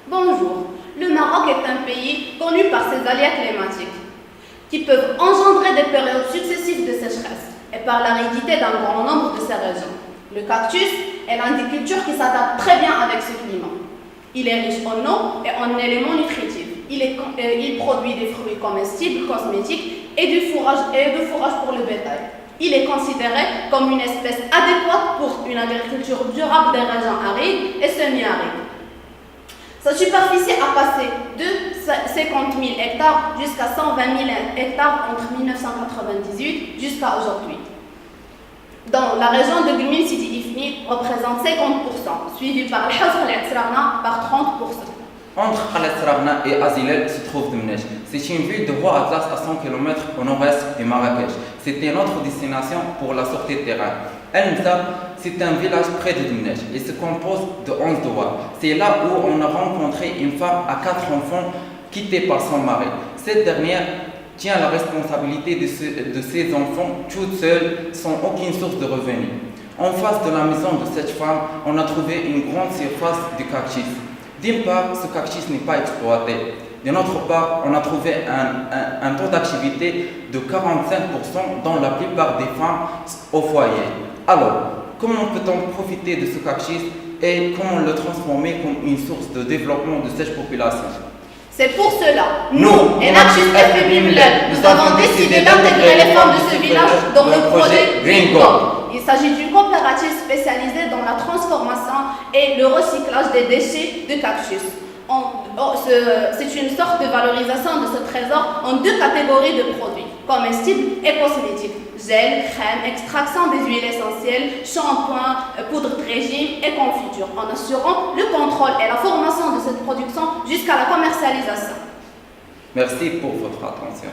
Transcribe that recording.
Bonjour. Le Maroc est un pays connu par ses aléas climatiques, qui peuvent engendrer des périodes successives de sécheresse et par l'aridité d'un grand nombre de ces régions. Le cactus est l'agriculture qui s'adapte très bien avec ce climat. Il est riche en eau et en éléments nutritifs. Il produit des fruits comestibles, cosmétiques et du fourrage pour le bétail. Il est considéré comme une espèce adéquate pour une agriculture durable des régions arides et semi-arides. Sa superficie a passé de 50 000 hectares jusqu'à 120 000 hectares entre 1998 jusqu'à aujourd'hui. Dans la région de Gmil Sidi Ifni représente 50%, suivi par El Hasr El Atsrarna par 30%. Entre Al-Srarna et Azilel se trouve Mnej. C'est une ville de Roi Atlas à 100 km au nord-est de Marrakech. C'était notre destination pour la sortie de terrain. El Msa, c'est un village près de Mnej. Il se compose de 11 douars. C'est là où on a rencontré une femme à 4 enfants quittée par son mari. Cette dernière tient la responsabilité de ses enfants toute seule, sans aucune source de revenus. En face de la maison de cette femme, on a trouvé une grande surface de cactus. D'une part, ce cactus n'est pas exploité. De notre part, on a trouvé un taux d'activité de 45% dans la plupart des femmes au foyer. Alors, comment peut-on profiter de ce cactus et comment le transformer comme une source de développement de cette population? C'est pour cela, nous, Enactus FB Mled, nous avons décidé d'intégrer les femmes de ce village dans le projet Green Gold. Il s'agit d'une coopérative spécialisée dans la transformation et le recyclage des déchets de cactus. C'est une sorte de valorisation de ce trésor en 2 catégories de produits, comestibles et cosmétiques. Gel, crème, extraction des huiles essentielles, shampoing, poudre de régime et confiture, en assurant le contrôle et la formation de cette production jusqu'à la commercialisation. Merci pour votre attention.